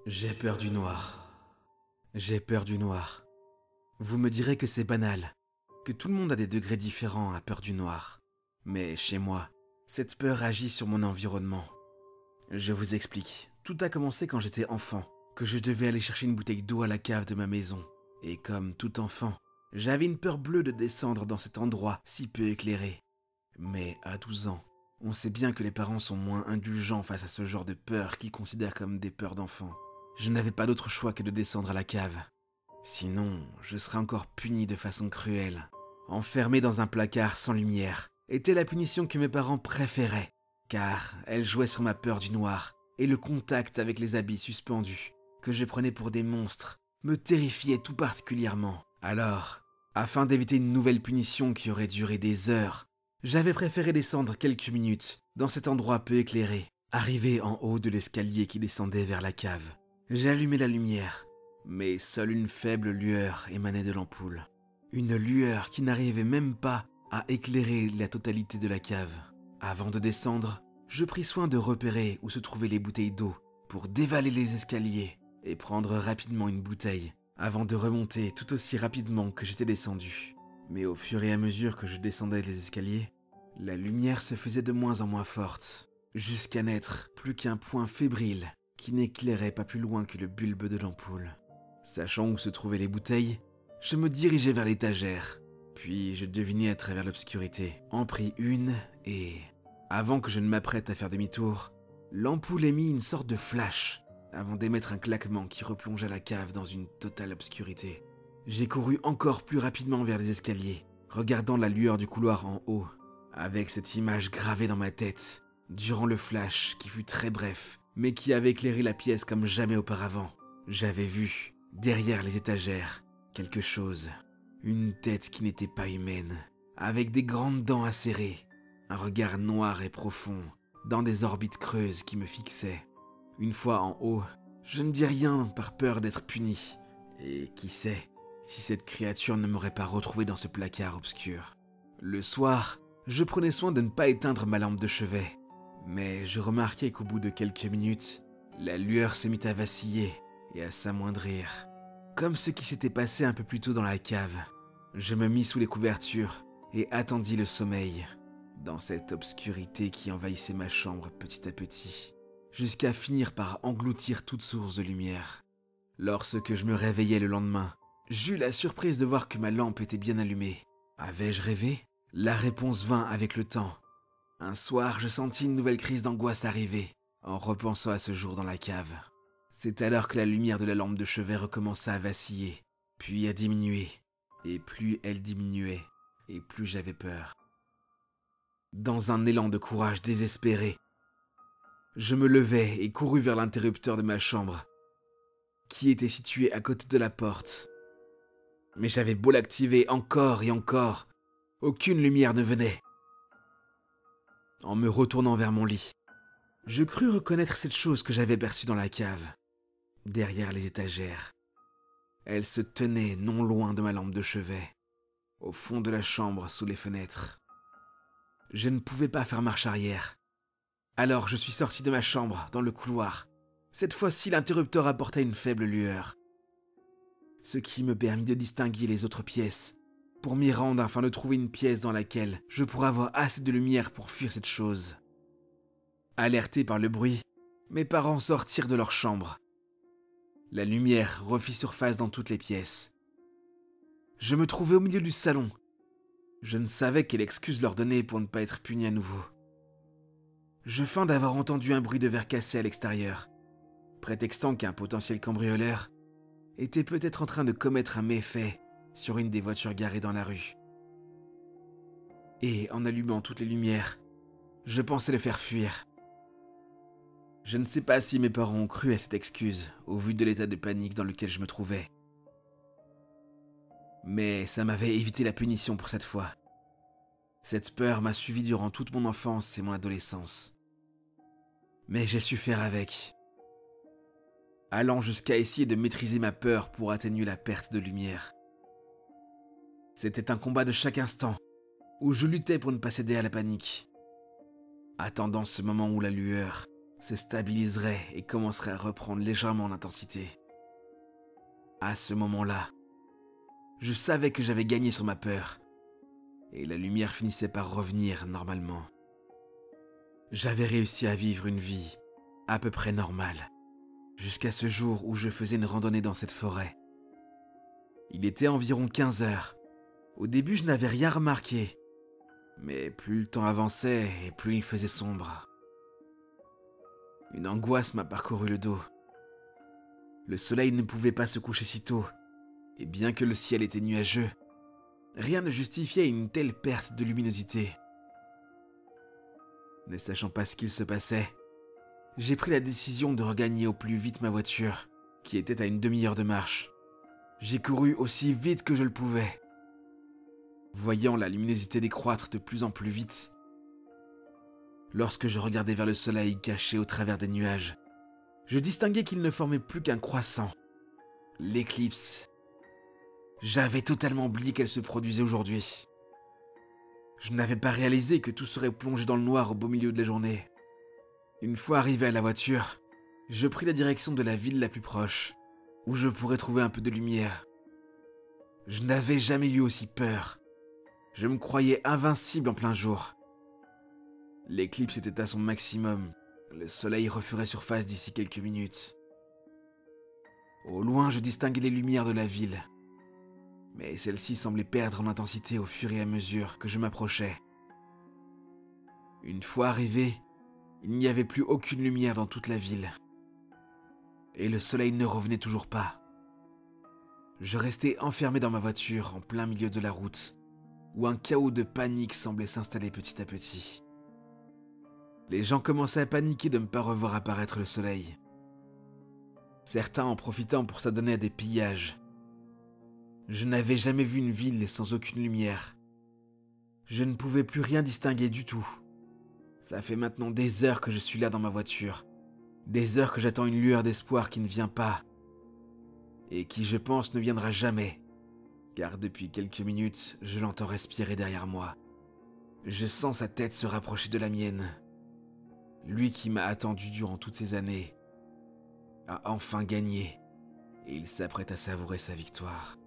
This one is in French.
J'ai peur du noir. J'ai peur du noir. Vous me direz que c'est banal, que tout le monde a des degrés différents à peur du noir. Mais chez moi, cette peur agit sur mon environnement. Je vous explique. Tout a commencé quand j'étais enfant, que je devais aller chercher une bouteille d'eau à la cave de ma maison. Et comme tout enfant, j'avais une peur bleue de descendre dans cet endroit si peu éclairé. Mais à 12 ans, on sait bien que les parents sont moins indulgents face à ce genre de peurs qu'ils considèrent comme des peurs d'enfants. Je n'avais pas d'autre choix que de descendre à la cave. Sinon, je serais encore puni de façon cruelle. Enfermé dans un placard sans lumière était la punition que mes parents préféraient, car elle jouait sur ma peur du noir et le contact avec les habits suspendus, que je prenais pour des monstres, me terrifiait tout particulièrement. Alors, afin d'éviter une nouvelle punition qui aurait duré des heures, j'avais préféré descendre quelques minutes dans cet endroit peu éclairé. Arrivé en haut de l'escalier qui descendait vers la cave, j'allumai la lumière, mais seule une faible lueur émanait de l'ampoule. Une lueur qui n'arrivait même pas à éclairer la totalité de la cave. Avant de descendre, je pris soin de repérer où se trouvaient les bouteilles d'eau pour dévaler les escaliers et prendre rapidement une bouteille avant de remonter tout aussi rapidement que j'étais descendu. Mais au fur et à mesure que je descendais les escaliers, la lumière se faisait de moins en moins forte, jusqu'à n'être plus qu'un point fébrile qui n'éclairait pas plus loin que le bulbe de l'ampoule. Sachant où se trouvaient les bouteilles, je me dirigeai vers l'étagère, puis je devinai à travers l'obscurité, en pris une et, avant que je ne m'apprête à faire demi-tour, l'ampoule émit une sorte de flash avant d'émettre un claquement qui replongea la cave dans une totale obscurité. J'ai couru encore plus rapidement vers les escaliers, regardant la lueur du couloir en haut, avec cette image gravée dans ma tête, durant le flash qui fut très bref, mais qui avait éclairé la pièce comme jamais auparavant. J'avais vu, derrière les étagères, quelque chose. Une tête qui n'était pas humaine, avec des grandes dents acérées, un regard noir et profond, dans des orbites creuses qui me fixaient. Une fois en haut, je ne dis rien par peur d'être puni. Et qui sait si cette créature ne m'aurait pas retrouvé dans ce placard obscur. Le soir, je prenais soin de ne pas éteindre ma lampe de chevet, mais je remarquai qu'au bout de quelques minutes, la lueur se mit à vaciller et à s'amoindrir, comme ce qui s'était passé un peu plus tôt dans la cave. Je me mis sous les couvertures et attendis le sommeil, dans cette obscurité qui envahissait ma chambre petit à petit, jusqu'à finir par engloutir toute source de lumière. Lorsque je me réveillai le lendemain, j'eus la surprise de voir que ma lampe était bien allumée. Avais-je rêvé ? La réponse vint avec le temps. Un soir, je sentis une nouvelle crise d'angoisse arriver, en repensant à ce jour dans la cave. C'est alors que la lumière de la lampe de chevet recommença à vaciller, puis à diminuer. Et plus elle diminuait, et plus j'avais peur. Dans un élan de courage désespéré, je me levai et courus vers l'interrupteur de ma chambre, qui était situé à côté de la porte. Mais j'avais beau l'activer encore et encore, aucune lumière ne venait. En me retournant vers mon lit, je crus reconnaître cette chose que j'avais perçue dans la cave, derrière les étagères. Elle se tenait non loin de ma lampe de chevet, au fond de la chambre sous les fenêtres. Je ne pouvais pas faire marche arrière. Alors je suis sorti de ma chambre, dans le couloir. Cette fois-ci, l'interrupteur apporta une faible lueur, ce qui me permit de distinguer les autres pièces, pour m'y rendre afin de trouver une pièce dans laquelle je pourrais avoir assez de lumière pour fuir cette chose. Alertés par le bruit, mes parents sortirent de leur chambre. La lumière refit surface dans toutes les pièces. Je me trouvais au milieu du salon. Je ne savais quelle excuse leur donner pour ne pas être puni à nouveau. Je feins d'avoir entendu un bruit de verre cassé à l'extérieur, prétextant qu'un potentiel cambrioleur était peut-être en train de commettre un méfait sur une des voitures garées dans la rue. Et en allumant toutes les lumières, je pensais le faire fuir. Je ne sais pas si mes parents ont cru à cette excuse, au vu de l'état de panique dans lequel je me trouvais. Mais ça m'avait évité la punition pour cette fois. Cette peur m'a suivi durant toute mon enfance et mon adolescence. Mais j'ai su faire avec, allant jusqu'à essayer de maîtriser ma peur pour atténuer la perte de lumière. C'était un combat de chaque instant, où je luttais pour ne pas céder à la panique, attendant ce moment où la lueur se stabiliserait et commencerait à reprendre légèrement en intensité. À ce moment-là, je savais que j'avais gagné sur ma peur, et la lumière finissait par revenir normalement. J'avais réussi à vivre une vie à peu près normale, jusqu'à ce jour où je faisais une randonnée dans cette forêt. Il était environ 15 heures. Au début, je n'avais rien remarqué, mais plus le temps avançait et plus il faisait sombre. Une angoisse m'a parcouru le dos. Le soleil ne pouvait pas se coucher si tôt, et bien que le ciel était nuageux, rien ne justifiait une telle perte de luminosité. Ne sachant pas ce qu'il se passait, j'ai pris la décision de regagner au plus vite ma voiture, qui était à une demi-heure de marche. J'ai couru aussi vite que je le pouvais. Voyant la luminosité décroître de plus en plus vite, lorsque je regardais vers le soleil caché au travers des nuages, je distinguais qu'il ne formait plus qu'un croissant. L'éclipse. J'avais totalement oublié qu'elle se produisait aujourd'hui. Je n'avais pas réalisé que tout serait plongé dans le noir au beau milieu de la journée. Une fois arrivé à la voiture, je pris la direction de la ville la plus proche, où je pourrais trouver un peu de lumière. Je n'avais jamais eu aussi peur. Je me croyais invincible en plein jour. L'éclipse était à son maximum. Le soleil referait surface d'ici quelques minutes. Au loin, je distinguais les lumières de la ville. Mais celles-ci semblaient perdre en intensité au fur et à mesure que je m'approchais. Une fois arrivé, il n'y avait plus aucune lumière dans toute la ville. Et le soleil ne revenait toujours pas. Je restais enfermé dans ma voiture en plein milieu de la route, où un chaos de panique semblait s'installer petit à petit. Les gens commençaient à paniquer de ne pas revoir apparaître le soleil. Certains en profitant pour s'adonner à des pillages. Je n'avais jamais vu une ville sans aucune lumière. Je ne pouvais plus rien distinguer du tout. Ça fait maintenant des heures que je suis là dans ma voiture. Des heures que j'attends une lueur d'espoir qui ne vient pas. Et qui, je pense, ne viendra jamais. Car depuis quelques minutes, je l'entends respirer derrière moi. Je sens sa tête se rapprocher de la mienne. Lui qui m'a attendu durant toutes ces années a enfin gagné. Et il s'apprête à savourer sa victoire.